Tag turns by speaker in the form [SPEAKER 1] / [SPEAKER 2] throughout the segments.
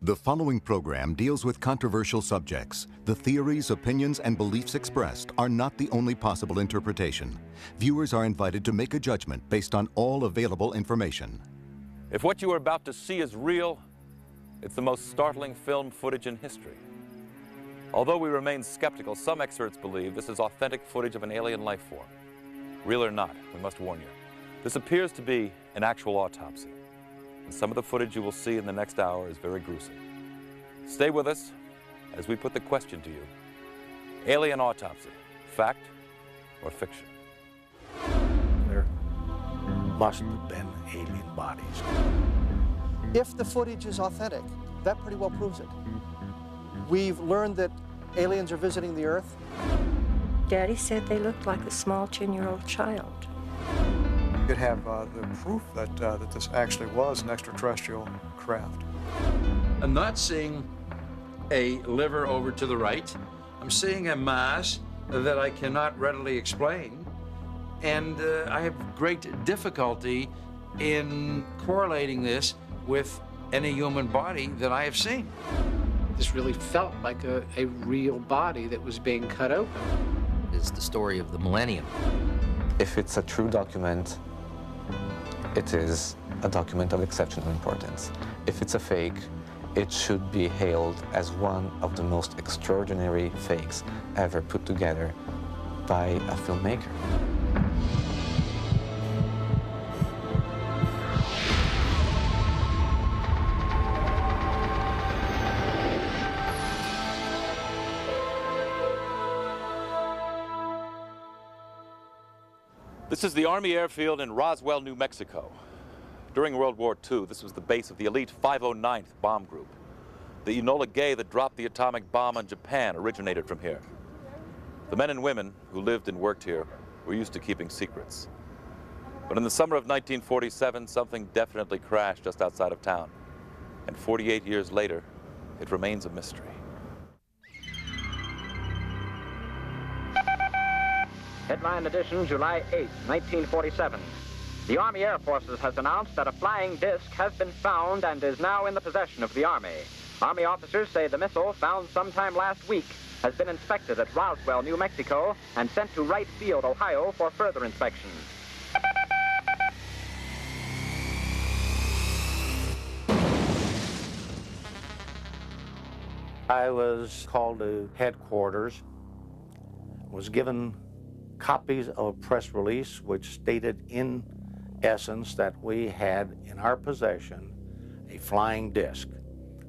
[SPEAKER 1] The following program deals with controversial subjects. The theories, opinions, and beliefs expressed are not the only possible interpretation. Viewers are invited to make a judgment based on all available information.
[SPEAKER 2] If what you are about to see is real, it's the most startling film footage in history. Although we remain skeptical, some experts believe this is authentic footage of an alien life form. Real or not, we must warn you. This appears to be an actual autopsy. And some of the footage you will see in the next hour is very gruesome. Stay with us as we put the question to you. Alien autopsy, fact or fiction?
[SPEAKER 3] There must have been alien bodies.
[SPEAKER 4] If the footage is authentic, that pretty well proves it. We've learned that aliens are visiting the Earth.
[SPEAKER 5] Daddy said they looked like a small 10-year-old child.
[SPEAKER 6] You could have the proof that this actually was an extraterrestrial craft.
[SPEAKER 7] I'm not seeing a liver over to the right. I'm seeing a mass that I cannot readily explain. And I have great difficulty in correlating this with any human body that I have seen.
[SPEAKER 8] This really felt like a real body that was being cut open.
[SPEAKER 9] It's the story of the millennium.
[SPEAKER 10] If it's a true document, it is a document of exceptional importance. If it's a fake, it should be hailed as one of the most extraordinary fakes ever put together by a filmmaker.
[SPEAKER 2] This is the Army airfield in Roswell, New Mexico. During World War II, this was the base of the elite 509th Bomb Group. The Enola Gay that dropped the atomic bomb on Japan originated from here. The men and women who lived and worked here were used to keeping secrets. But in the summer of 1947, something definitely crashed just outside of town. And 48 years later, it remains a mystery.
[SPEAKER 11] Headline edition, July 8, 1947. The Army Air Forces has announced that a flying disc has been found and is now in the possession of the Army. Army officers say the missile, found sometime last week, has been inspected at Roswell, New Mexico, and sent to Wright Field, Ohio, for further inspection.
[SPEAKER 3] I was called to headquarters, was given copies of a press release which stated in essence that we had in our possession a flying disc.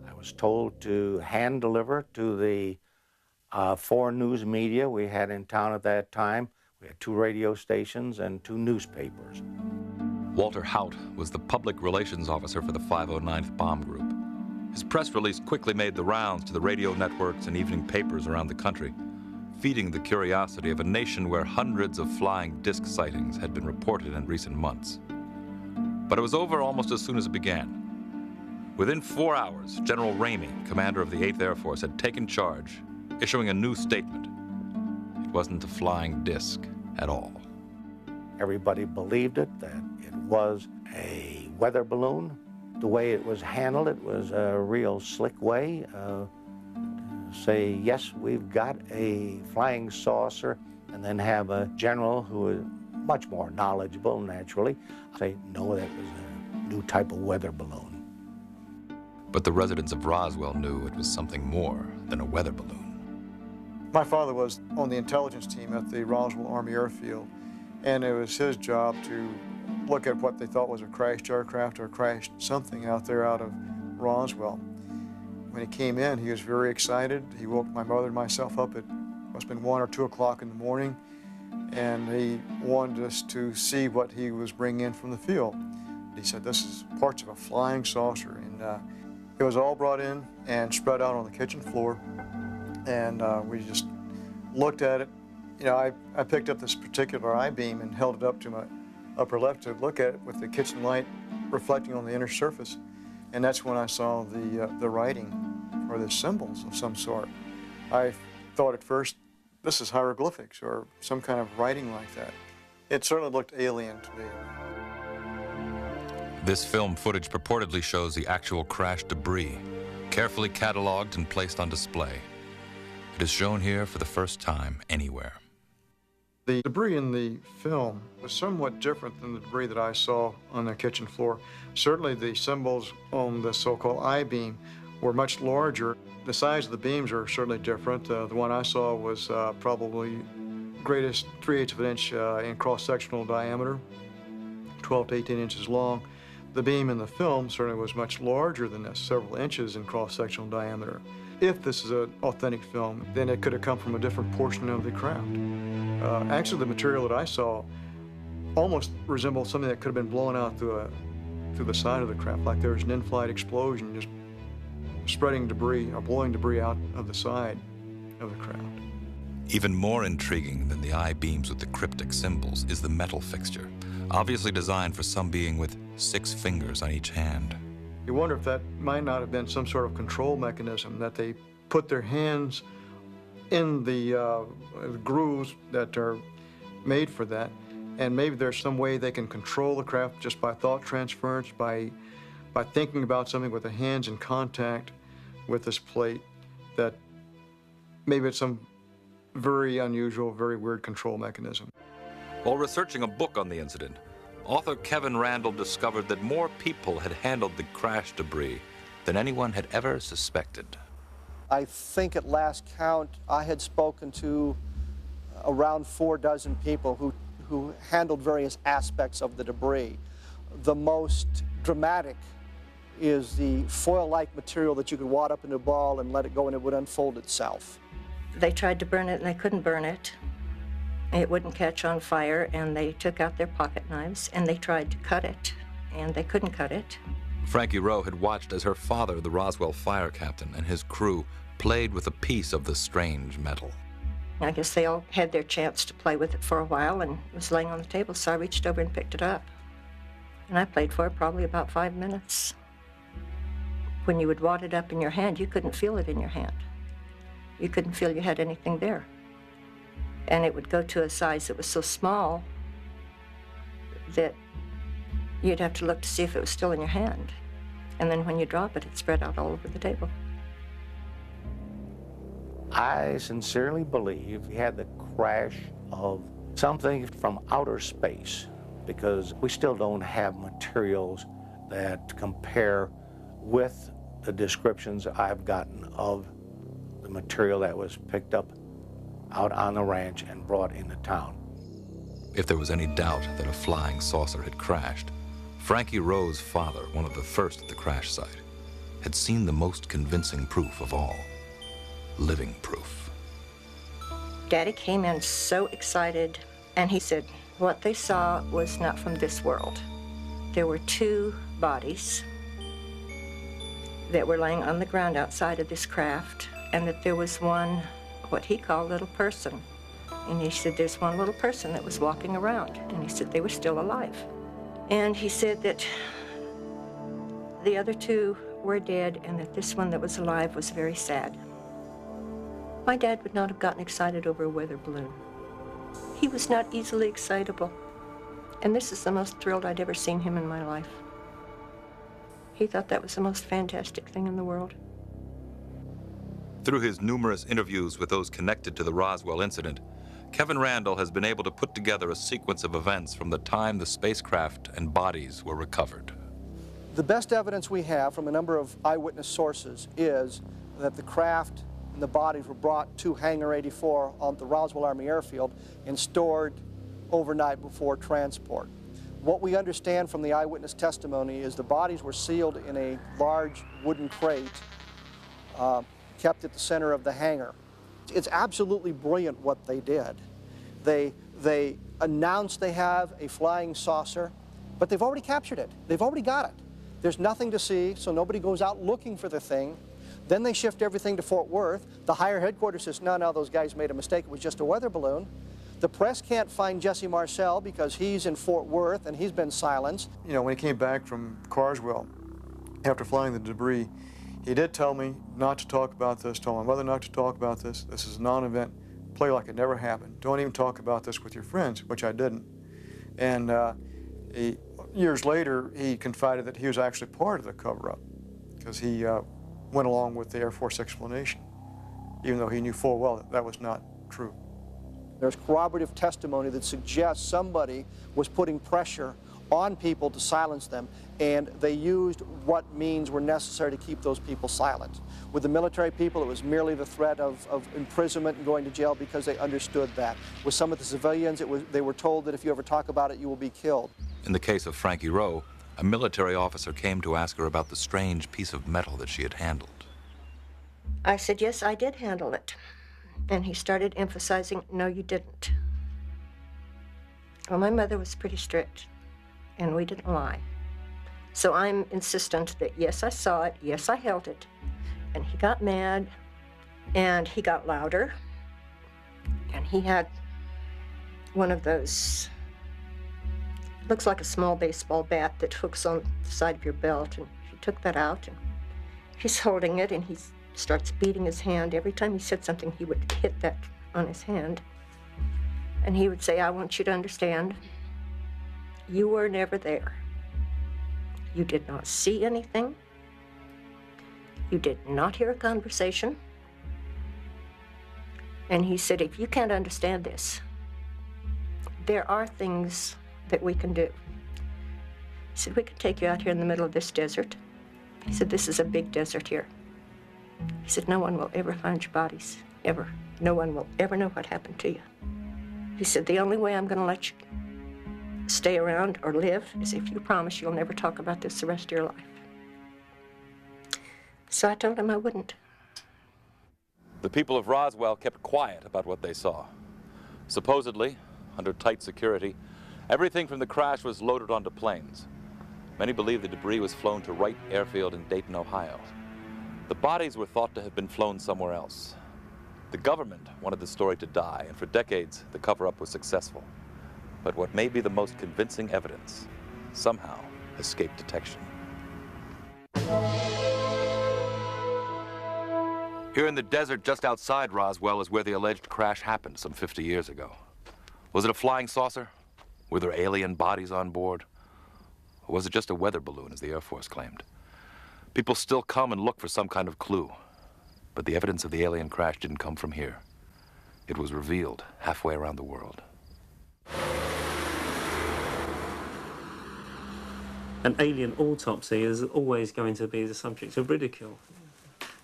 [SPEAKER 3] I was told to hand deliver to the 4 news media we had in town at that time. We had 2 radio stations and 2 newspapers.
[SPEAKER 2] Walter Haut was the public relations officer for the 509th Bomb Group. His press release quickly made the rounds to the radio networks and evening papers around the country, feeding the curiosity of a nation where hundreds of flying disc sightings had been reported in recent months. But it was over almost as soon as it began. Within 4 hours, General Ramey, commander of the 8th Air Force, had taken charge, issuing a new statement. It wasn't a flying disc at all.
[SPEAKER 3] Everybody believed it, that it was a weather balloon. The way it was handled, it was a real slick way. Say, yes, we've got a flying saucer, and then have a general who is much more knowledgeable, naturally, say, no, that was a new type of weather balloon.
[SPEAKER 2] But the residents of Roswell knew it was something more than a weather balloon.
[SPEAKER 6] My father was on the intelligence team at the Roswell Army Airfield, and it was his job to look at what they thought was a crashed aircraft or crashed something out there out of Roswell. When he came in, he was very excited. He woke my mother and myself up at must have been 1 or 2 o'clock in the morning, and he wanted us to see what he was bringing in from the field. He said, this is parts of a flying saucer, and it was all brought in and spread out on the kitchen floor, and we just looked at it. You know, I picked up this particular I-beam and held it up to my upper left to look at it with the kitchen light reflecting on the inner surface. And that's when I saw the writing, or the symbols of some sort. I thought at first, this is hieroglyphics or some kind of writing like that. It certainly looked alien to me.
[SPEAKER 2] This film footage purportedly shows the actual crash debris, carefully cataloged and placed on display. It is shown here for the first time anywhere.
[SPEAKER 6] The debris in the film was somewhat different than the debris that I saw on the kitchen floor. Certainly the symbols on the so-called I-beam were much larger. The size of the beams are certainly different. The one I saw was probably greatest 3/8 of an inch in cross-sectional diameter, 12 to 18 inches long. The beam in the film certainly was much larger than this, several inches in cross-sectional diameter. If this is an authentic film, then it could have come from a different portion of the craft. Actually, the material that I saw almost resembled something that could have been blown out through the side of the craft, like there was an in-flight explosion just spreading debris or blowing debris out of the side of the craft.
[SPEAKER 2] Even more intriguing than the I-beams with the cryptic symbols is the metal fixture, obviously designed for some being with 6 fingers on each hand.
[SPEAKER 6] You wonder if that might not have been some sort of control mechanism, that they put their hands in the grooves that are made for that, and maybe there's some way they can control the craft just by thought transference, by thinking about something with the hands in contact with this plate, that maybe it's some very unusual, very weird control mechanism.
[SPEAKER 2] While researching a book on the incident, author Kevin Randall discovered that more people had handled the crash debris than anyone had ever suspected.
[SPEAKER 4] I think at last count, I had spoken to around 4 dozen people who handled various aspects of the debris. The most dramatic is the foil-like material that you could wad up into a ball and let it go and it would unfold itself.
[SPEAKER 5] They tried to burn it and they couldn't burn it. It wouldn't catch on fire, and they took out their pocket knives and they tried to cut it, and they couldn't cut it.
[SPEAKER 2] Frankie Rowe had watched as her father, the Roswell fire captain, and his crew played with a piece of the strange metal.
[SPEAKER 5] I guess they all had their chance to play with it for a while, and it was laying on the table, so I reached over and picked it up. And I played for it probably about 5 minutes. When you would wad it up in your hand, you couldn't feel it in your hand. You couldn't feel you had anything there. And it would go to a size that was so small that you'd have to look to see if it was still in your hand. And then when you drop it, it spread out all over the table.
[SPEAKER 3] I sincerely believe we had the crash of something from outer space, because we still don't have materials that compare with the descriptions I've gotten of the material that was picked up out on the ranch and brought into town.
[SPEAKER 2] If there was any doubt that a flying saucer had crashed, Frankie Rowe's father, one of the first at the crash site, had seen the most convincing proof of all. Living proof.
[SPEAKER 5] Daddy came in so excited, and he said what they saw was not from this world. There were 2 bodies that were laying on the ground outside of this craft, and that there was one, what he called little person. And he said there's one little person that was walking around, and he said they were still alive. And he said that the other 2 were dead, and that this one that was alive was very sad. My dad would not have gotten excited over a weather balloon. He was not easily excitable. And this is the most thrilled I'd ever seen him in my life. He thought that was the most fantastic thing in the world.
[SPEAKER 2] Through his numerous interviews with those connected to the Roswell incident, Kevin Randall has been able to put together a sequence of events from the time the spacecraft and bodies were recovered.
[SPEAKER 4] The best evidence we have from a number of eyewitness sources is that the craft and the bodies were brought to Hangar 84 on the Roswell Army Airfield and stored overnight before transport. What we understand from the eyewitness testimony is the bodies were sealed in a large wooden crate kept at the center of the hangar. It's absolutely brilliant what they did. They announced they have a flying saucer, but they've already captured it. They've already got it. There's nothing to see, so nobody goes out looking for the thing. Then they shift everything to Fort Worth. The higher headquarters says, no, those guys made a mistake. It was just a weather balloon. The press can't find Jesse Marcel because he's in Fort Worth and he's been silenced.
[SPEAKER 6] You know, when he came back from Carswell, after flying the debris, he did tell me not to talk about this, told my mother not to talk about this. This is a non-event. Play like it never happened. Don't even talk about this with your friends, which I didn't. And years later, he confided that he was actually part of the cover-up because he went along with the Air Force explanation, even though he knew full well that that was not true.
[SPEAKER 4] There's corroborative testimony that suggests somebody was putting pressure on people to silence them, and they used what means were necessary to keep those people silent. With the military people, it was merely the threat of imprisonment and going to jail because they understood that. With some of the civilians, they were told that if you ever talk about it, you will be killed.
[SPEAKER 2] In the case of Frankie Rowe, a military officer came to ask her about the strange piece of metal that she had handled.
[SPEAKER 5] I said, yes, I did handle it. And he started emphasizing, no, you didn't. Well, my mother was pretty strict, and we didn't lie. So I'm insistent that, yes, I saw it, yes, I held it. And he got mad, and he got louder, and he had one of those, looks like a small baseball bat that hooks on the side of your belt, and he took that out, and he's holding it, and he starts beating his hand. Every time he said something, he would hit that on his hand, and he would say, I want you to understand, you were never there. You did not see anything. You did not hear a conversation. And he said, if you can't understand this, there are things that we can do. He said, we can take you out here in the middle of this desert. He said, this is a big desert here. He said, no one will ever find your bodies, ever. No one will ever know what happened to you. He said, the only way I'm going to let you stay around or live is if you promise you'll never talk about this the rest of your life. So I told him I wouldn't.
[SPEAKER 2] The people of Roswell kept quiet about what they saw. Supposedly, under tight security, everything from the crash was loaded onto planes. Many believe the debris was flown to Wright Airfield in Dayton, Ohio. The bodies were thought to have been flown somewhere else. The government wanted the story to die, and for decades, the cover-up was successful. But what may be the most convincing evidence somehow escaped detection. Here in the desert just outside Roswell is where the alleged crash happened some 50 years ago. Was it a flying saucer? Were there alien bodies on board? Or was it just a weather balloon, as the Air Force claimed? People still come and look for some kind of clue. But the evidence of the alien crash didn't come from here. It was revealed halfway around the world.
[SPEAKER 12] An alien autopsy is always going to be the subject of ridicule.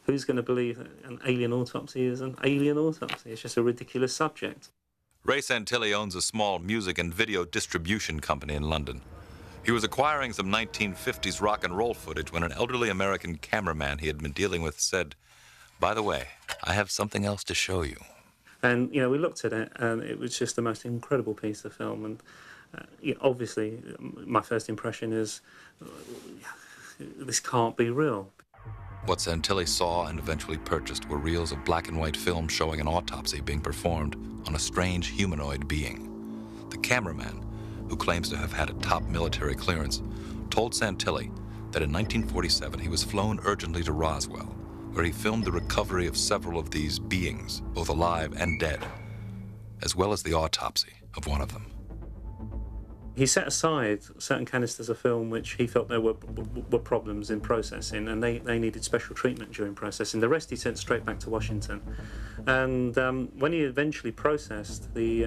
[SPEAKER 12] Who's going to believe that an alien autopsy is an alien autopsy? It's just a ridiculous subject.
[SPEAKER 2] Ray Santilli owns a small music and video distribution company in London. He was acquiring some 1950s rock and roll footage when an elderly American cameraman he had been dealing with said, by the way, I have something else to show you.
[SPEAKER 12] And, you know, we looked at it, and it was just the most incredible piece of film. And obviously, my first impression is, this can't be real.
[SPEAKER 2] What Santilli saw and eventually purchased were reels of black and white film showing an autopsy being performed on a strange humanoid being. The cameraman, who claims to have had a top military clearance, told Santilli that in 1947 he was flown urgently to Roswell, where he filmed the recovery of several of these beings, both alive and dead, as well as the autopsy of one of them.
[SPEAKER 12] He set aside certain canisters of film which he felt there were problems in processing, and they needed special treatment during processing. The rest he sent straight back to Washington. And when he eventually processed the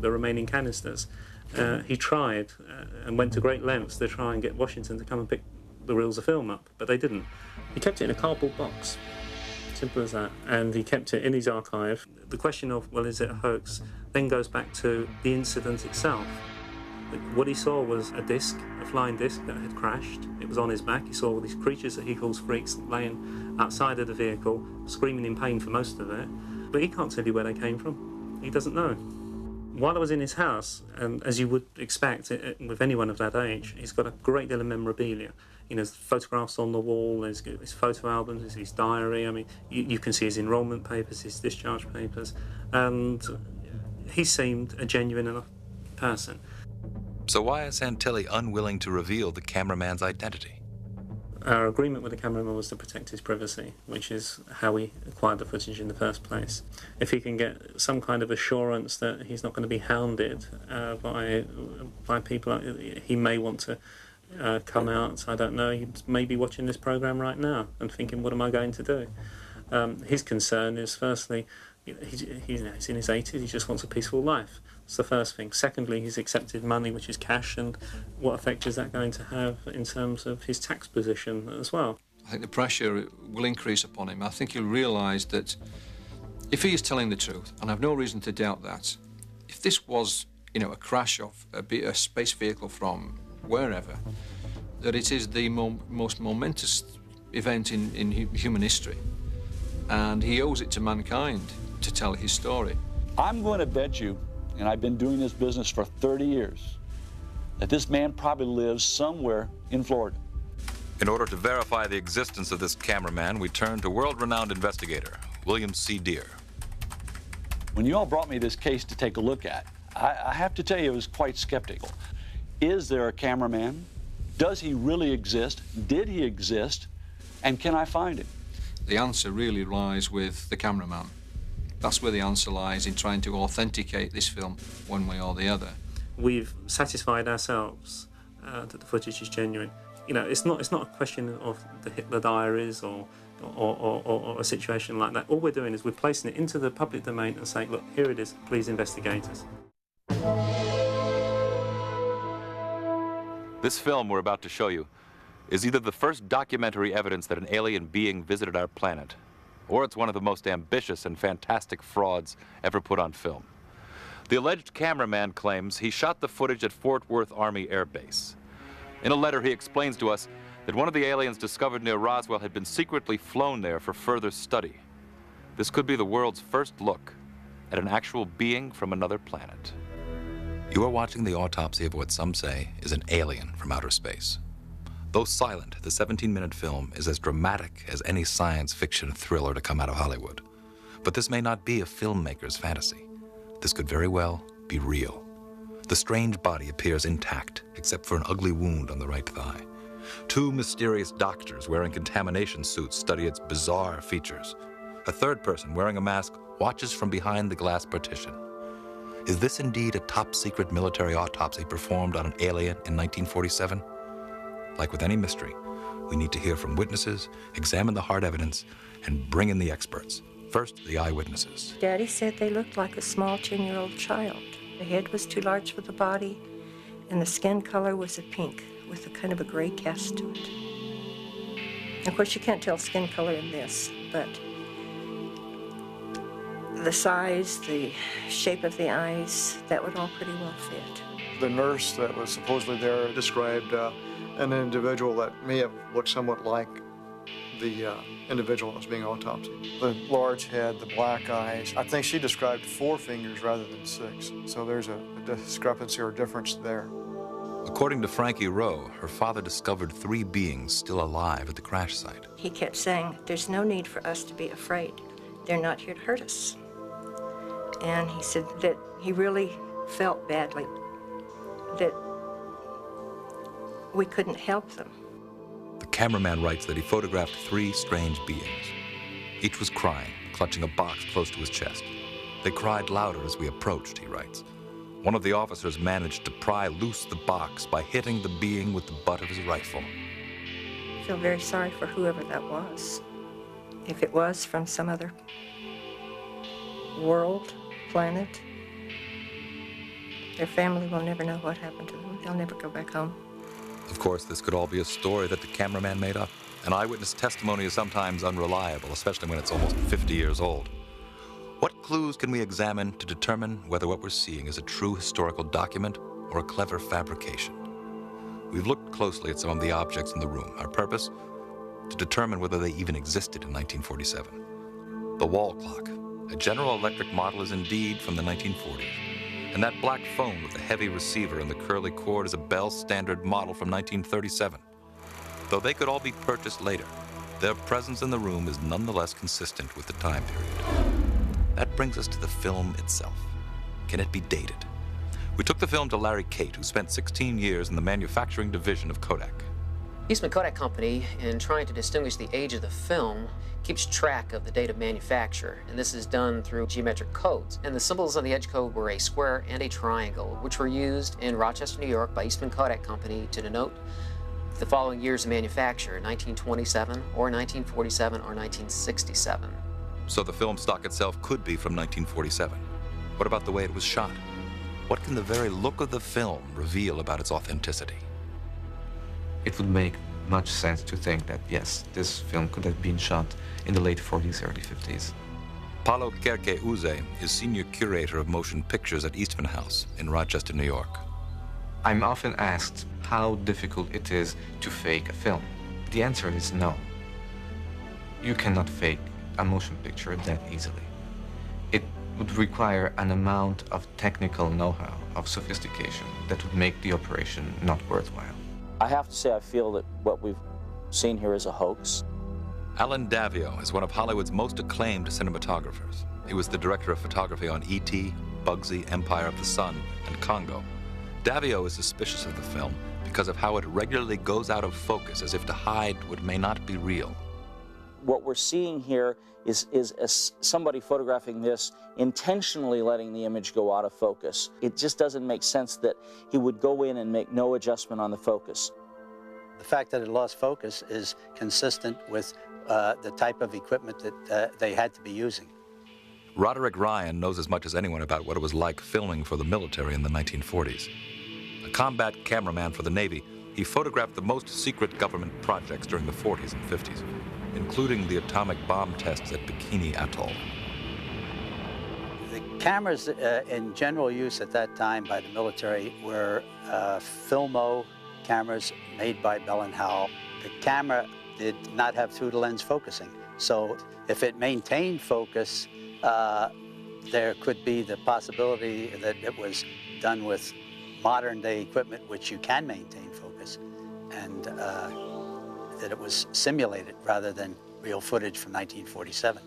[SPEAKER 12] remaining canisters, he tried and went to great lengths to try and get Washington to come and pick the reels of film up, but they didn't. He kept it in a cardboard box, simple as that, and he kept it in his archive. The question of, well, is it a hoax, then goes back to the incident itself. What he saw was a disc, a flying disc that had crashed. It was on his back. He saw all these creatures that he calls freaks laying outside of the vehicle, screaming in pain for most of it, but he can't tell you where they came from. He doesn't know. While I was in his house, and as you would expect with anyone of that age, he's got a great deal of memorabilia. You know, there's photographs on the wall, there's his photo albums, there's his diary. I mean, you can see his enrolment papers, his discharge papers, and he seemed a genuine enough person.
[SPEAKER 2] So why is Santilli unwilling to reveal the cameraman's identity?
[SPEAKER 12] Our agreement with the cameraman was to protect his privacy, which is how we acquired the footage in the first place. If he can get some kind of assurance that he's not going to be hounded by people, he may want to come out, I don't know, he may be watching this program right now and thinking, what am I going to do? His concern is, firstly, he's in his 80s, he just wants a peaceful life. That's the first thing. Secondly, he's accepted money, which is cash, and what effect is that going to have in terms of his tax position as well?
[SPEAKER 13] I think the pressure will increase upon him. I think he'll realise that if he is telling the truth, and I've no reason to doubt that, if this was, a crash of a space vehicle from wherever, that it is the most momentous event in human history, and he owes it to mankind to tell his story.
[SPEAKER 14] I'm going to bet you, and I've been doing this business for 30 years, that this man probably lives somewhere in Florida.
[SPEAKER 2] In order to verify the existence of this cameraman, we turned to world-renowned investigator William C. Deere.
[SPEAKER 14] When you all brought me this case to take a look at, I have to tell you, I was quite skeptical. Is there a cameraman? Does he really exist? Did he exist? And can I find him?
[SPEAKER 13] The answer really lies with the cameraman. That's where the answer lies, in trying to authenticate this film one way or the other.
[SPEAKER 12] We've satisfied ourselves that the footage is genuine. It's not a question of the Hitler diaries or a situation like that. All we're doing is we're placing it into the public domain and saying, look, here it is, please investigate us.
[SPEAKER 2] This film we're about to show you is either the first documentary evidence that an alien being visited our planet, or it's one of the most ambitious and fantastic frauds ever put on film. The alleged cameraman claims he shot the footage at Fort Worth Army Air Base. In a letter, he explains to us that one of the aliens discovered near Roswell had been secretly flown there for further study. This could be the world's first look at an actual being from another planet. You are watching the autopsy of what some say is an alien from outer space. Though silent, the 17-minute film is as dramatic as any science fiction thriller to come out of Hollywood. But this may not be a filmmaker's fantasy. This could very well be real. The strange body appears intact, except for an ugly wound on the right thigh. Two mysterious doctors wearing contamination suits study its bizarre features. A third person wearing a mask watches from behind the glass partition. Is this indeed a top-secret military autopsy performed on an alien in 1947? Like with any mystery, we need to hear from witnesses, examine the hard evidence, and bring in the experts. First, the eyewitnesses.
[SPEAKER 5] Daddy said they looked like a small 10-year-old child. The head was too large for the body, and the skin color was a pink with a kind of a gray cast to it. Of course, you can't tell skin color in this, but the size, the shape of the eyes, that would all pretty well fit.
[SPEAKER 6] The nurse that was supposedly there described an individual that may have looked somewhat like the individual that was being autopsied. The large head, the black eyes. I think she described 4 fingers rather than 6. So there's a discrepancy or difference there.
[SPEAKER 2] According to Frankie Rowe, her father discovered 3 beings still alive at the crash site.
[SPEAKER 5] He kept saying, there's no need for us to be afraid. They're not here to hurt us. And he said that he really felt badly that we couldn't help them.
[SPEAKER 2] The cameraman writes that he photographed 3 strange beings. Each was crying, clutching a box close to his chest. They cried louder as we approached, he writes. One of the officers managed to pry loose the box by hitting the being with the butt of his rifle.
[SPEAKER 5] I feel very sorry for whoever that was. If it was from some other world, planet, their family will never know what happened to them. They'll never go back home.
[SPEAKER 2] Of course, this could all be a story that the cameraman made up. An eyewitness testimony is sometimes unreliable, especially when it's almost 50 years old. What clues can we examine to determine whether what we're seeing is a true historical document or a clever fabrication? We've looked closely at some of the objects in the room. Our purpose? To determine whether they even existed in 1947. The wall clock, a General Electric model, is indeed from the 1940s. And that black phone with the heavy receiver and the curly cord is a Bell Standard model from 1937. Though they could all be purchased later, their presence in the room is nonetheless consistent with the time period. That brings us to the film itself. Can it be dated? We took the film to Larry Cate, who spent 16 years in the manufacturing division of Kodak.
[SPEAKER 15] Eastman Kodak Company, in trying to distinguish the age of the film, keeps track of the date of manufacture, and this is done through geometric codes. And the symbols on the edge code were a square and a triangle, which were used in Rochester, New York by Eastman Kodak Company to denote the following years of manufacture, 1927 or 1947 or 1967.
[SPEAKER 2] So the film stock itself could be from 1947. What about the way it was shot? What can the very look of the film reveal about its authenticity?
[SPEAKER 10] It would make much sense to think that, yes, this film could have been shot in the late 40s, early 50s.
[SPEAKER 2] Paolo Kerke-Uze is senior curator of motion pictures at Eastman House in Rochester, New York.
[SPEAKER 10] I'm often asked how difficult it is to fake a film. The answer is no. You cannot fake a motion picture that easily. It would require an amount of technical know-how, of sophistication, that would make the operation not worthwhile.
[SPEAKER 16] I have to say I feel that what we've seen here is a hoax.
[SPEAKER 2] Alan Davio is one of Hollywood's most acclaimed cinematographers. He was the director of photography on E.T., Bugsy, Empire of the Sun, and Congo. Davio is suspicious of the film because of how it regularly goes out of focus as if to hide what may not be real.
[SPEAKER 16] What we're seeing here is somebody photographing this, intentionally letting the image go out of focus. It just doesn't make sense that he would go in and make no adjustment on the focus.
[SPEAKER 17] The fact that it lost focus is consistent with the type of equipment that they had to be using.
[SPEAKER 2] Roderick Ryan knows as much as anyone about what it was like filming for the military in the 1940s. A combat cameraman for the Navy, he photographed the most secret government projects during the 40s and 50s, including the atomic bomb tests at Bikini Atoll.
[SPEAKER 17] The cameras in general use at that time by the military were Filmo cameras made by Bell & Howell. The camera did not have through-the-lens focusing, so if it maintained focus, there could be the possibility that it was done with modern-day equipment, which you can maintain focus, and that it was simulated rather than real footage from 1947.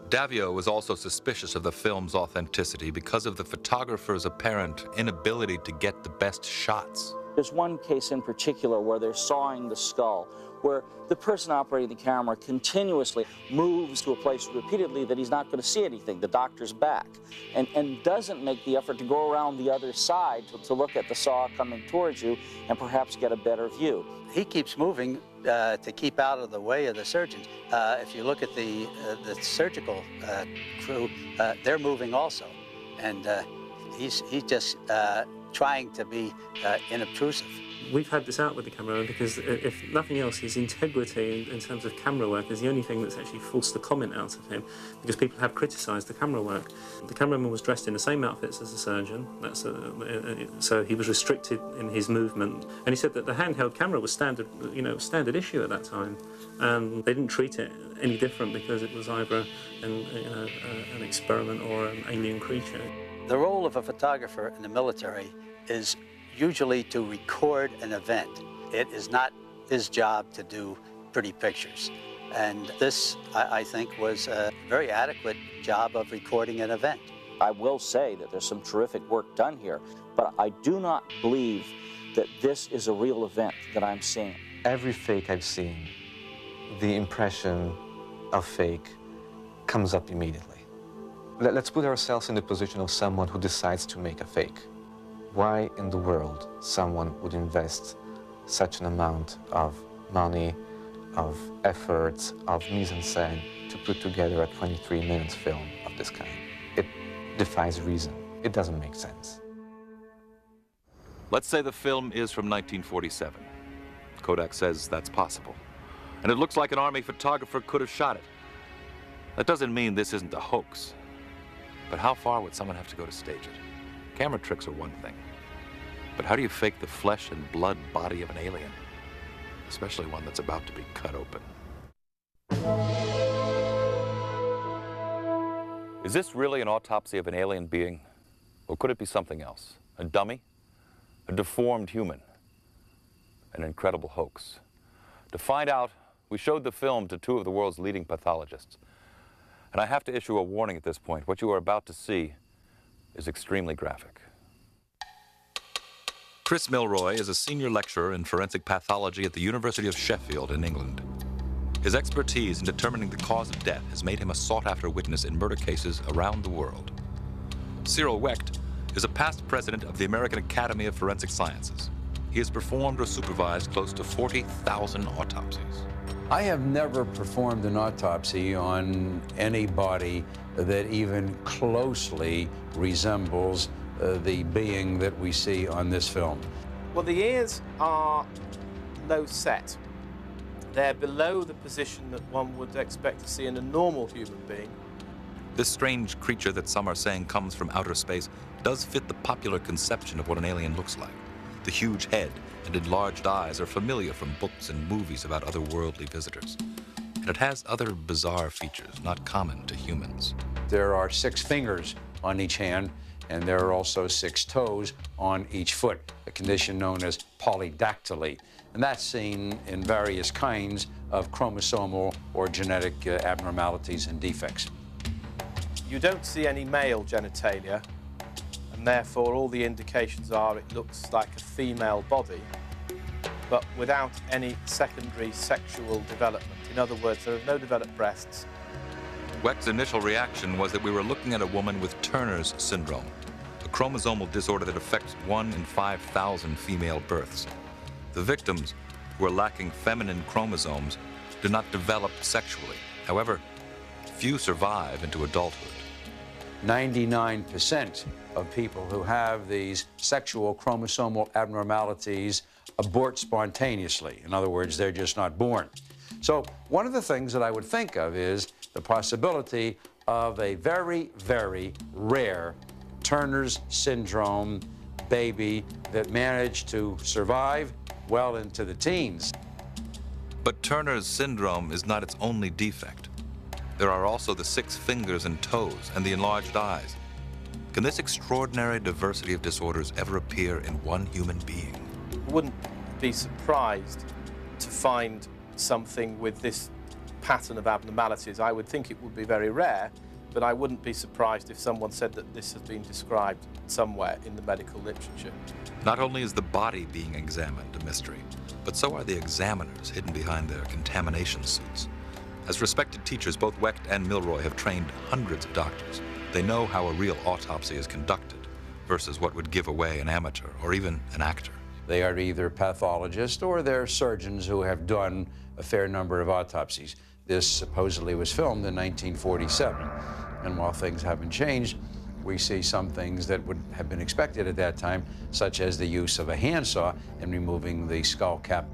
[SPEAKER 2] Davio was also suspicious of the film's authenticity because of the photographer's apparent inability to get the best shots.
[SPEAKER 16] There's one case in particular where they're sawing the skull, where the person operating the camera continuously moves to a place repeatedly that he's not going to see anything, the doctor's back, and doesn't make the effort to go around the other side to look at the saw coming towards you and perhaps get a better view.
[SPEAKER 17] He keeps moving to keep out of the way of the surgeons. If you look at the surgical crew, they're moving also, and he's just trying to be inobtrusive.
[SPEAKER 12] We've had this out with the cameraman because, if nothing else, his integrity in terms of camera work is the only thing that's actually forced the comment out of him, because people have criticised the camera work. The cameraman was dressed in the same outfits as the surgeon, so he was restricted in his movement. And he said that the handheld camera was standard issue at that time, and they didn't treat it any different because it was either an experiment or an alien creature.
[SPEAKER 17] The role of a photographer in the military is usually to record an event. It is not his job to do pretty pictures. And this, I think, was a very adequate job of recording an event.
[SPEAKER 16] I will say that there's some terrific work done here, but I do not believe that this is a real event that I'm seeing.
[SPEAKER 10] Every fake I've seen, the impression of fake comes up immediately. Let's put ourselves in the position of someone who decides to make a fake. Why in the world someone would invest such an amount of money, of effort, of mise-en-scène to put together a 23-minute film of this kind? It defies reason. It doesn't make sense.
[SPEAKER 2] Let's say the film is from 1947. Kodak says that's possible. And it looks like an Army photographer could have shot it. That doesn't mean this isn't a hoax. But how far would someone have to go to stage it? Camera tricks are one thing. But how do you fake the flesh and blood body of an alien? Especially one that's about to be cut open. Is this really an autopsy of an alien being? Or could it be something else? A dummy? A deformed human? An incredible hoax? To find out, we showed the film to two of the world's leading pathologists. And I have to issue a warning at this point. What you are about to see is extremely graphic. Chris Milroy is a senior lecturer in forensic pathology at the University of Sheffield in England. His expertise in determining the cause of death has made him a sought-after witness in murder cases around the world. Cyril Wecht is a past president of the American Academy of Forensic Sciences. he has performed or supervised close to 40,000 autopsies.
[SPEAKER 18] I have never performed an autopsy on any body that even closely resembles the being that we see on this film.
[SPEAKER 19] Well, the ears are low set. They're below the position that one would expect to see in a normal human being.
[SPEAKER 2] This strange creature that some are saying comes from outer space does fit the popular conception of what an alien looks like. The huge head and enlarged eyes are familiar from books and movies about otherworldly visitors. And it has other bizarre features not common to humans.
[SPEAKER 18] There are 6 fingers on each hand, and there are also 6 toes on each foot, a condition known as polydactyly. And that's seen in various kinds of chromosomal or genetic abnormalities and defects.
[SPEAKER 19] You don't see any male genitalia, and therefore all the indications are it looks like a female body, but without any secondary sexual development. In other words, there are no developed breasts.
[SPEAKER 2] Weck's initial reaction was that we were looking at a woman with Turner's syndrome, a chromosomal disorder that affects 1 in 5,000 female births. The victims, who are lacking feminine chromosomes, do not develop sexually. However, few survive into adulthood.
[SPEAKER 18] 99% of people who have these sexual chromosomal abnormalities abort spontaneously. In other words, they're just not born. So one of the things that I would think of is the possibility of a very, very rare Turner's syndrome baby that managed to survive well into the teens.
[SPEAKER 2] But Turner's syndrome is not its only defect. There are also the 6 fingers and toes and the enlarged eyes. Can this extraordinary diversity of disorders ever appear in one human being?
[SPEAKER 19] I wouldn't be surprised to find something with this pattern of abnormalities. I would think it would be very rare, but I wouldn't be surprised if someone said that this has been described somewhere in the medical literature.
[SPEAKER 2] Not only is the body being examined a mystery, but so are the examiners hidden behind their contamination suits. As respected teachers, both Wecht and Milroy have trained hundreds of doctors. They know how a real autopsy is conducted versus what would give away an amateur or even an actor.
[SPEAKER 18] They are either pathologists or they're surgeons who have done a fair number of autopsies. This supposedly was filmed in 1947, and while things haven't changed, we see some things that would have been expected at that time, such as the use of a handsaw in removing the skull cap.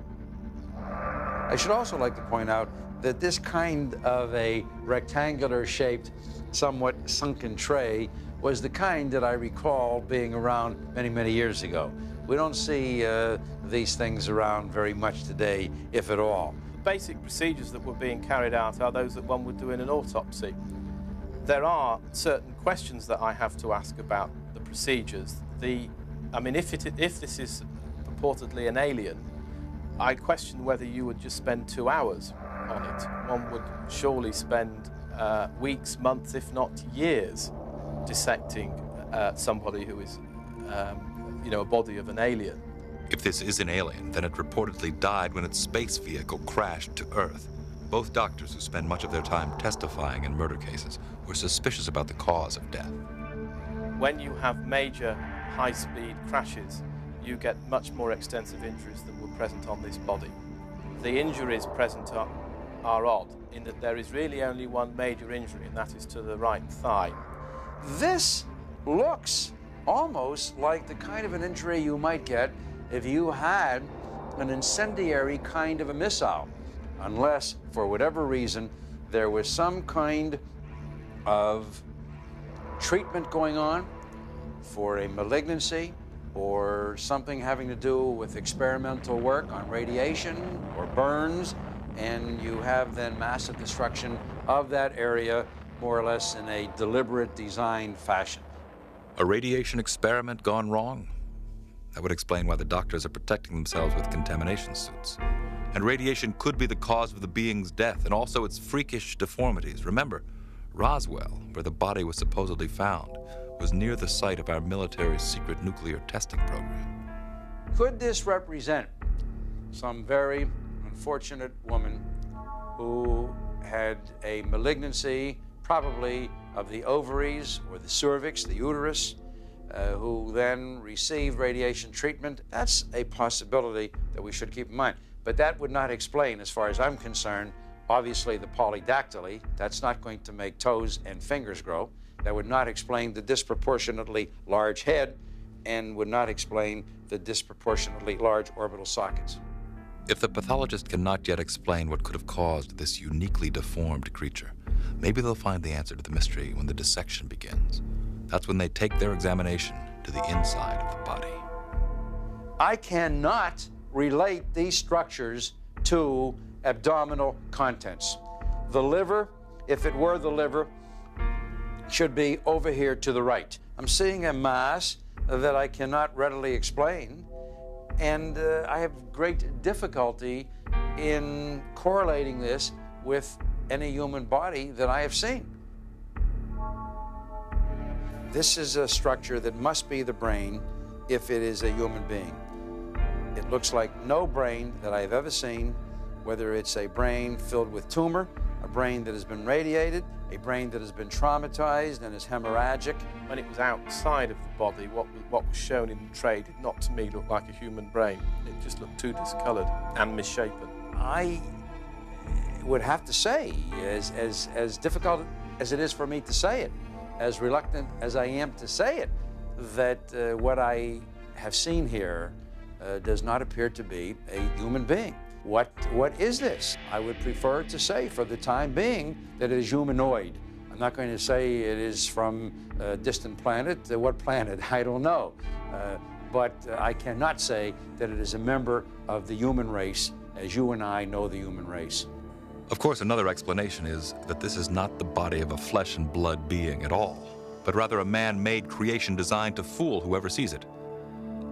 [SPEAKER 18] I should also like to point out that this kind of a rectangular-shaped, somewhat sunken tray was the kind that I recall being around many, many years ago. We don't see these things around very much today, if at all.
[SPEAKER 19] The basic procedures that were being carried out are those that one would do in an autopsy. There are certain questions that I have to ask about the procedures. If this is purportedly an alien, I question whether you would just spend 2 hours on it. One would surely spend weeks, months, if not years, dissecting somebody who is, a body of an alien.
[SPEAKER 2] If this is an alien, then it reportedly died when its space vehicle crashed to Earth. Both doctors who spend much of their time testifying in murder cases were suspicious about the cause of death.
[SPEAKER 19] When you have major high-speed crashes, you get much more extensive injuries than were present on this body. The injuries present are odd, in that there is really only one major injury, and that is to the right thigh.
[SPEAKER 18] This looks almost like the kind of an injury you might get if you had an incendiary kind of a missile, unless, for whatever reason, there was some kind of treatment going on for a malignancy or something having to do with experimental work on radiation or burns, and you have then massive destruction of that area more or less in a deliberate designed fashion.
[SPEAKER 2] A radiation experiment gone wrong? That would explain why the doctors are protecting themselves with contamination suits. And radiation could be the cause of the being's death and also its freakish deformities. Remember, Roswell, where the body was supposedly found, was near the site of our military's secret nuclear testing program.
[SPEAKER 18] Could this represent some very unfortunate woman who had a malignancy, probably of the ovaries or the cervix, the uterus, who then received radiation treatment. That's a possibility that we should keep in mind. But that would not explain, as far as I'm concerned, obviously the polydactyly. That's not going to make toes and fingers grow. That would not explain the disproportionately large head and would not explain the disproportionately large orbital sockets.
[SPEAKER 2] If the pathologist cannot yet explain what could have caused this uniquely deformed creature, maybe they'll find the answer to the mystery when the dissection begins. That's when they take their examination to the inside of the body.
[SPEAKER 18] I cannot relate these structures to abdominal contents. The liver, if it were the liver, should be over here to the right. I'm seeing a mass that I cannot readily explain, and I have great difficulty in correlating this with any human body that I have seen. This is a structure that must be the brain if it is a human being. It looks like no brain that I've ever seen, whether it's a brain filled with tumor, a brain that has been radiated, a brain that has been traumatized and is hemorrhagic.
[SPEAKER 19] When it was outside of the body, what was shown in the tray did not, to me, look like a human brain. It just looked too discoloured and misshapen.
[SPEAKER 18] I would have to say, as difficult as it is for me to say it, as reluctant as I am to say it, that what I have seen here does not appear to be a human being. What is this? I would prefer to say, for the time being, that it is humanoid. I'm not going to say it is from a distant planet. What planet? I don't know. But I cannot say that it is a member of the human race, as you and I know the human race.
[SPEAKER 2] Of course, another explanation is that this is not the body of a flesh and blood being at all, but rather a man-made creation designed to fool whoever sees it.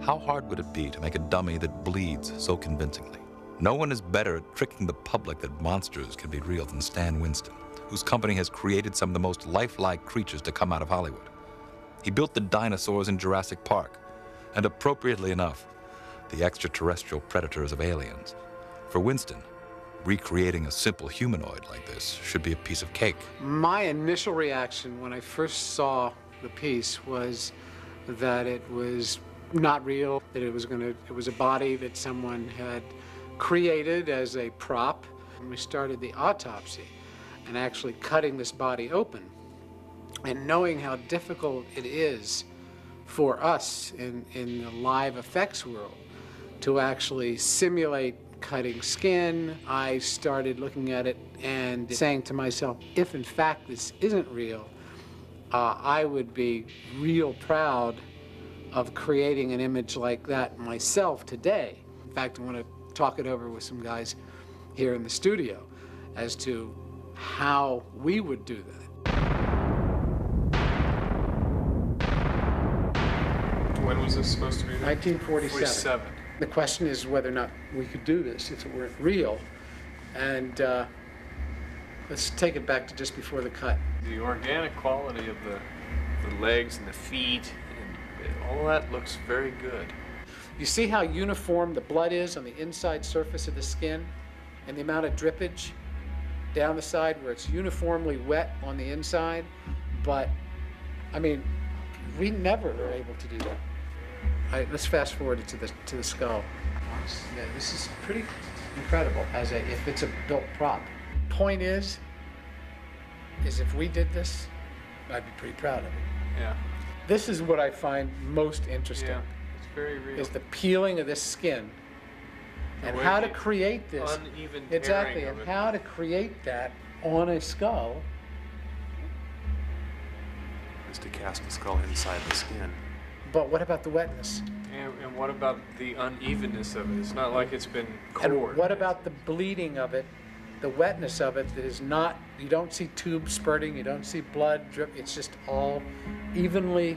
[SPEAKER 2] How hard would it be to make a dummy that bleeds so convincingly? No one is better at tricking the public that monsters can be real than Stan Winston, whose company has created some of the most lifelike creatures to come out of Hollywood. He built the dinosaurs in Jurassic Park, and appropriately enough, the extraterrestrial predators of Aliens. For Winston, recreating a simple humanoid like this should be a piece of cake.
[SPEAKER 8] My initial reaction when I first saw the piece was that it was not real, that it was a body that someone had created as a prop. When we started the autopsy and actually cutting this body open and knowing how difficult it is for us in the live effects world to actually simulate cutting skin, I started looking at it and saying to myself, if in fact this isn't real, I would be real proud of creating an image like that myself today. In fact, I want to talk it over with some guys here in the studio as to how we would do that.
[SPEAKER 20] When was this supposed to be?
[SPEAKER 8] 1947. The question is whether or not we could do this if it weren't real. And let's take it back to just before the cut.
[SPEAKER 20] The organic quality of the legs and the feet, and all that looks very good.
[SPEAKER 8] You see how uniform the blood is on the inside surface of the skin and the amount of drippage down the side where it's uniformly wet on the inside? But, I mean, we never are able to do that. Let's fast forward it to the skull. Yeah, this is pretty incredible if it's a built prop. Point is if we did this, I'd be pretty proud of it.
[SPEAKER 20] Yeah.
[SPEAKER 8] This is what I find most interesting.
[SPEAKER 20] Yeah, it's very real.
[SPEAKER 8] Is the peeling of this skin and how to create this.
[SPEAKER 20] Uneven
[SPEAKER 8] exactly,
[SPEAKER 20] tearing
[SPEAKER 8] and
[SPEAKER 20] of it.
[SPEAKER 8] how to create that on a skull.
[SPEAKER 20] Is to cast the skull inside the skin.
[SPEAKER 8] But what about the wetness?
[SPEAKER 20] And what about the unevenness of it? It's not like it's been cored.
[SPEAKER 8] And what about the bleeding of it, the wetness of it that is not, you don't see tubes spurting, you don't see blood drip, it's just all evenly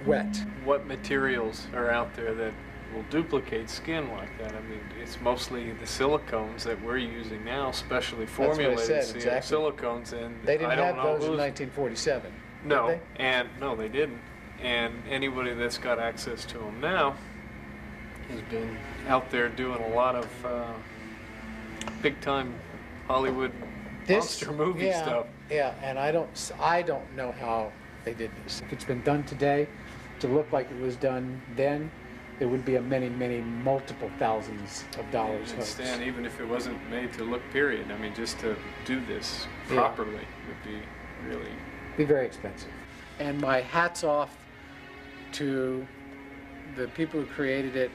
[SPEAKER 8] wet.
[SPEAKER 20] What materials are out there that will duplicate skin like that? I mean, it's mostly the silicones that we're using now, specially formulated
[SPEAKER 8] That's what I said, exactly.
[SPEAKER 20] silicones. And
[SPEAKER 8] They didn't
[SPEAKER 20] I don't
[SPEAKER 8] have
[SPEAKER 20] know
[SPEAKER 8] those in
[SPEAKER 20] who's-
[SPEAKER 8] 1947.
[SPEAKER 20] No,
[SPEAKER 8] did
[SPEAKER 20] no, they didn't. And anybody that's got access to them now has been out there doing a lot of big-time Hollywood monster movie stuff.
[SPEAKER 8] Yeah, and I don't know how they did this. If it's been done today, To look like it was done then, it would be a many, many multiple thousands of dollars hoax.
[SPEAKER 20] Stan, even if it wasn't made to look, period, I mean, just to do this properly would be really...
[SPEAKER 8] Be very expensive. And my hat's off to the people who created it,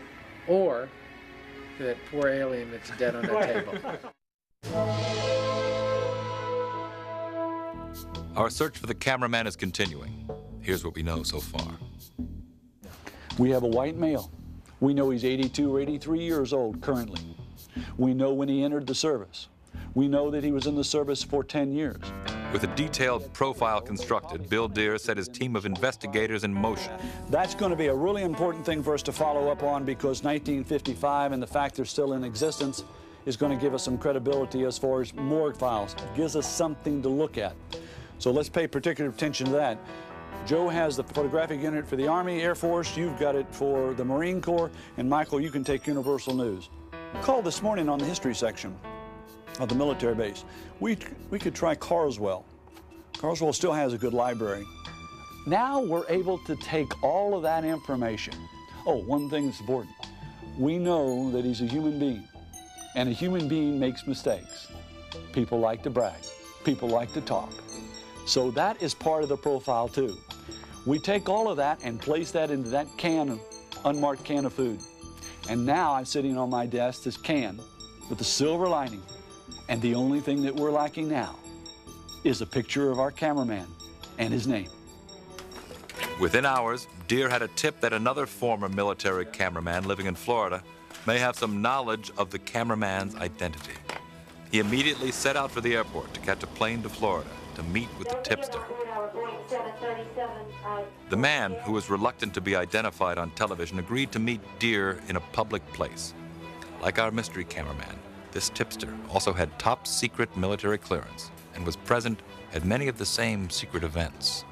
[SPEAKER 8] or that poor alien that's dead on the table.
[SPEAKER 2] Our search for the cameraman is continuing. Here's what we know so far.
[SPEAKER 14] We have a white male. We know he's 82 or 83 years old currently. We know when he entered the service. We know that he was in the service for 10 years.
[SPEAKER 2] With a detailed profile constructed, Bill Deere set his team of investigators in motion.
[SPEAKER 14] That's going to be a really important thing for us to follow up on, because 1955 and the fact they're still in existence is going to give us some credibility as far as morgue files. It gives us something to look at. So let's pay particular attention to that. Joe has the photographic unit for the Army, Air Force. You've got it for the Marine Corps. And Michael, you can take Universal News. Called this morning on the history section of the military base. We could try Carswell. Carswell still has a good library. Now we're able to take all of that information. Oh, one thing that's important. We know that he's a human being, and a human being makes mistakes. People like to brag. People like to talk. So that is part of the profile too. We take all of that and place that into that can, unmarked can of food. And now I'm sitting on my desk, this can with the silver lining. And the only thing that we're lacking now is a picture of our cameraman and his name.
[SPEAKER 2] Within hours, Deere had a tip that another former military cameraman living in Florida may have some knowledge of the cameraman's identity. He immediately set out for the airport to catch a plane to Florida to meet with the tipster. The man, who was reluctant to be identified on television, agreed to meet Deere in a public place. Like our mystery cameraman, this tipster also had top secret military clearance and was present at many of the same secret events.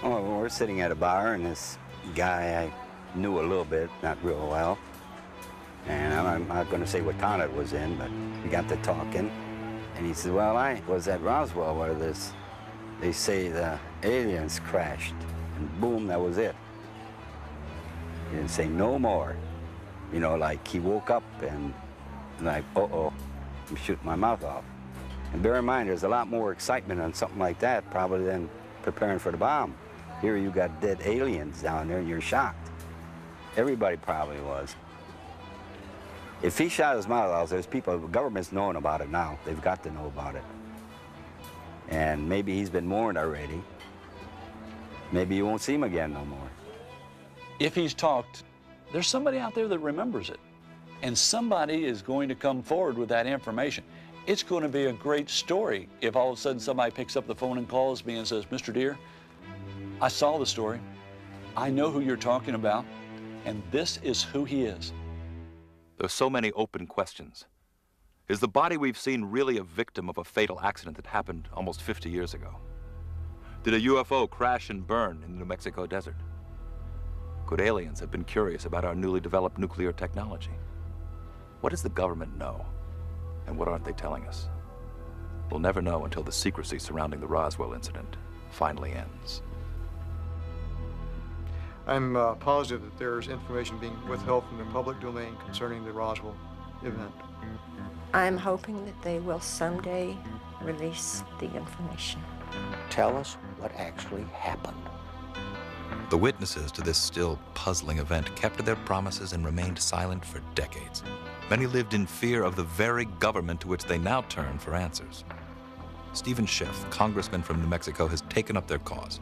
[SPEAKER 21] Oh, well, we're sitting at a bar, and this guy I knew a little bit, not real well. And I'm not going to say what town it was in, but we got to talking. And he said, well, I was at Roswell where they say the aliens crashed. And boom, that was it. He didn't say no more. You know, like he woke up and like, uh-oh, I'm shooting my mouth off. And bear in mind, there's a lot more excitement on something like that probably than preparing for the bomb. Here you got dead aliens down there and you're shocked. Everybody probably was. If he shot his mouth off, there's people, the government's knowing about it now. They've got to know about it. And maybe he's been warned already. Maybe you won't see him again no more.
[SPEAKER 14] If he's talked, there's somebody out there that remembers it. And somebody is going to come forward with that information. It's going to be a great story if all of a sudden somebody picks up the phone and calls me and says, Mr. Deere, I saw the story. I know who you're talking about, and this is who he is.
[SPEAKER 2] There's so many open questions. Is the body we've seen really a victim of a fatal accident that happened almost 50 years ago? Did a UFO crash and burn in the New Mexico desert? Could aliens have been curious about our newly developed nuclear technology? What does the government know, and what aren't they telling us? We'll never know until the secrecy surrounding the Roswell incident finally ends.
[SPEAKER 6] I'm positive that there's information being withheld from the public domain concerning the Roswell event.
[SPEAKER 5] I'm hoping that they will someday release the information.
[SPEAKER 3] Tell us what actually happened.
[SPEAKER 2] The witnesses to this still puzzling event kept to their promises and remained silent for decades. Many lived in fear of the very government to which they now turn for answers. Stephen Schiff, congressman from New Mexico, has taken up their cause.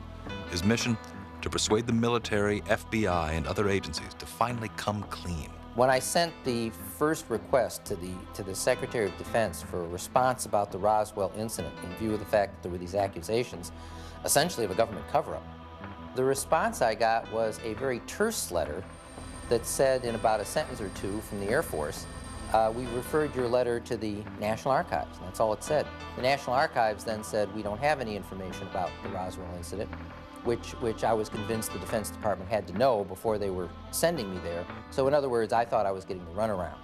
[SPEAKER 2] His mission? To persuade the military, FBI, and other agencies to finally come clean.
[SPEAKER 9] When I sent the first request to the Secretary of Defense for a response about the Roswell incident in view of the fact that there were these accusations, essentially of a government cover-up, the response I got was a very terse letter that said in about a sentence or two from the Air Force, we referred your letter to the National Archives. And that's all it said. The National Archives then said, we don't have any information about the Roswell incident, which I was convinced the Defense Department had to know before they were sending me there. So in other words, I thought I was getting the runaround.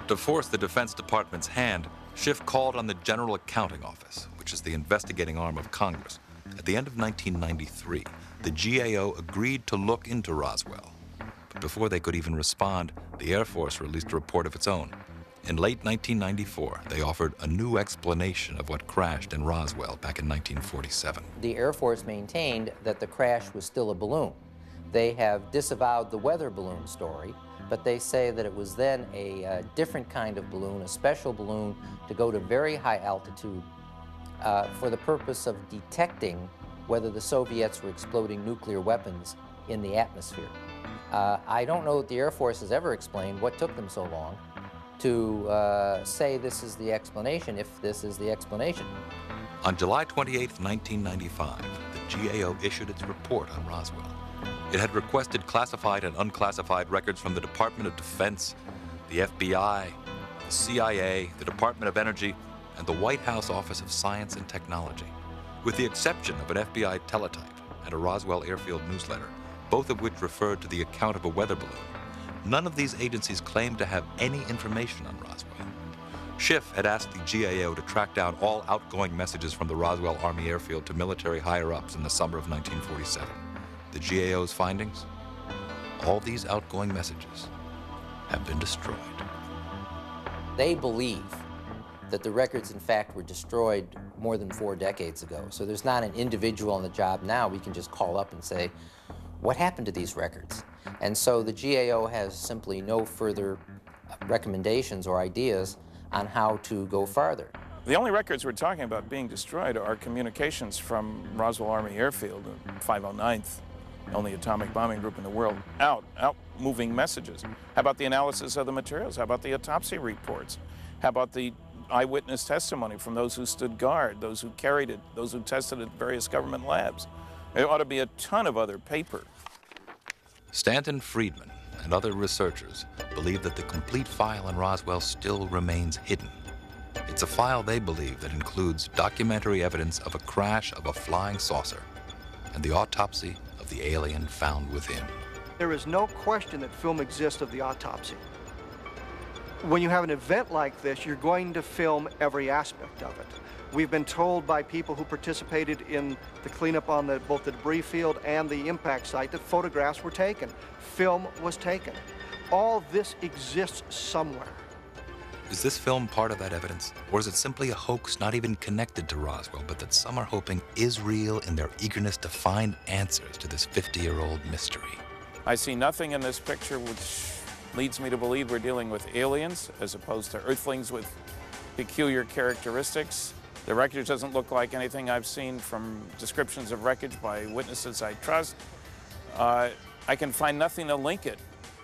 [SPEAKER 2] To force the Defense Department's hand, Schiff called on the General Accounting Office, which is the investigating arm of Congress, At the end of 1993, the GAO agreed to look into Roswell. But before they could even respond, the Air Force released a report of its own. In late 1994, they offered a new explanation of what crashed in Roswell back in 1947.
[SPEAKER 9] The Air Force maintained that the crash was still a balloon. They have disavowed the weather balloon story, but they say that it was then a different kind of balloon, a special balloon to go to very high altitude for the purpose of detecting whether the Soviets were exploding nuclear weapons in the atmosphere. I don't know that the Air Force has ever explained what took them so long to say this is the explanation, if this is the explanation.
[SPEAKER 2] On July 28, 1995, the GAO issued its report on Roswell. It had requested classified and unclassified records from the Department of Defense, the FBI, the CIA, the Department of Energy, and the White House Office of Science and Technology. With the exception of an FBI teletype and a Roswell Airfield newsletter, both of which referred to the account of a weather balloon, none of these agencies claimed to have any information on Roswell. Schiff had asked the GAO to track down all outgoing messages from the Roswell Army Airfield to military higher-ups in the summer of 1947. The GAO's findings? All these outgoing messages have been destroyed.
[SPEAKER 9] They believe that the records, in fact, were destroyed more than 4 decades ago. So there's not an individual on the job now we can just call up and say, what happened to these records? And so the GAO has simply no further recommendations or ideas on how to go farther.
[SPEAKER 1] The only records we're talking about being destroyed are communications from Roswell Army Airfield, 509th, only atomic bombing group in the world, out moving messages. How about the analysis of the materials? How about the autopsy reports? How about the eyewitness testimony from those who stood guard, those who carried it, those who tested it at various government labs? There ought to be a ton of other paper.
[SPEAKER 2] Stanton Friedman and other researchers believe that the complete file in Roswell still remains hidden. It's a file they believe that includes documentary evidence of a crash of a flying saucer and the autopsy of the alien found within.
[SPEAKER 4] There is no question that film exists of the autopsy. When you have an event like this, you're going to film every aspect of it. We've been told by people who participated in the cleanup on both the debris field and the impact site that photographs were taken. Film was taken. All this exists somewhere.
[SPEAKER 2] Is this film part of that evidence? Or is it simply a hoax not even connected to Roswell, but that some are hoping is real in their eagerness to find answers to this 50-year-old mystery?
[SPEAKER 1] I see nothing in this picture which leads me to believe we're dealing with aliens as opposed to earthlings with peculiar characteristics. The wreckage doesn't look like anything I've seen from descriptions of wreckage by witnesses I trust. I can find nothing to link it.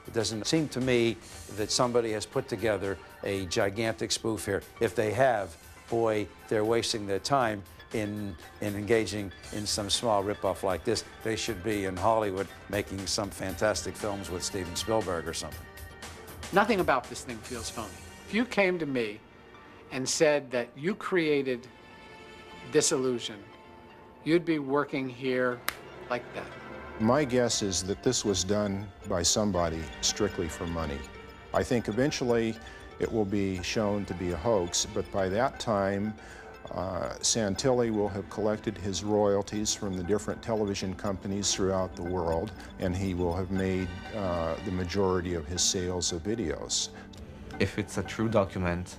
[SPEAKER 18] It doesn't seem to me that somebody has put together a gigantic spoof here. If they have, boy, they're wasting their time in engaging in some small ripoff like this. They should be in Hollywood making some fantastic films with Steven Spielberg or something.
[SPEAKER 8] Nothing about this thing feels phony. If you came to me and said that you created this illusion, you'd be working here like that.
[SPEAKER 22] My guess is that this was done by somebody strictly for money. I think eventually it will be shown to be a hoax, but by that time, Santilli will have collected his royalties from the different television companies throughout the world, and he will have made the majority of his sales of videos.
[SPEAKER 10] If it's a true document,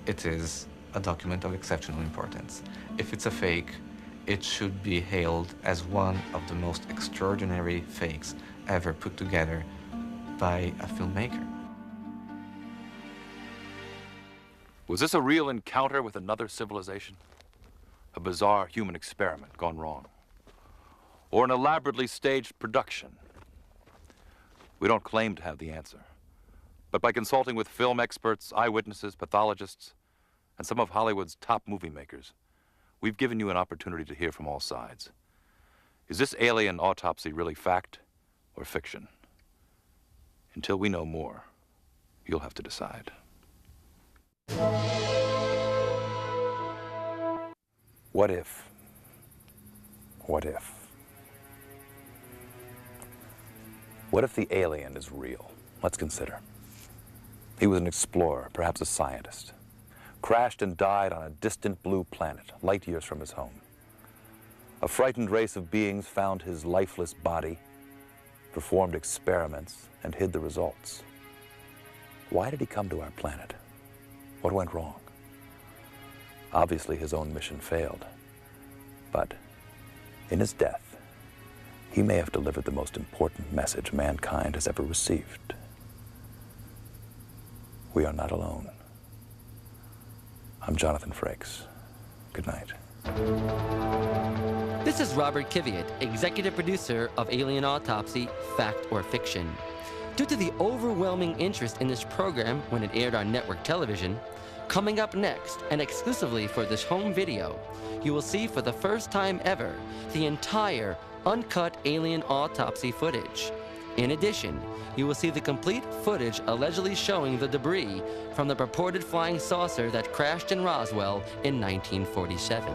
[SPEAKER 10] it is a document of exceptional importance. If it's a fake, it should be hailed as one of the most extraordinary fakes ever put together by a filmmaker.
[SPEAKER 2] Was this a real encounter with another civilization? A bizarre human experiment gone wrong? Or an elaborately staged production? We don't claim to have the answer. But by consulting with film experts, eyewitnesses, pathologists, and some of Hollywood's top movie makers, we've given you an opportunity to hear from all sides. Is this alien autopsy really fact or fiction? Until we know more, you'll have to decide. What if? What if? What if the alien is real? Let's consider. He was an explorer, perhaps a scientist. Crashed and died on a distant blue planet, light years from his home. A frightened race of beings found his lifeless body, performed experiments, and hid the results. Why did he come to our planet? What went wrong? Obviously, his own mission failed. But in his death, he may have delivered the most important message mankind has ever received. We are not alone. I'm Jonathan Frakes. Good night.
[SPEAKER 7] This is Robert Kiviat, executive producer of Alien Autopsy, Fact or Fiction. Due to the overwhelming interest in this program when it aired on network television, coming up next, and exclusively for this home video, you will see for the first time ever the entire uncut Alien Autopsy footage. In addition, you will see the complete footage allegedly showing the debris from the purported flying saucer that crashed in Roswell in 1947.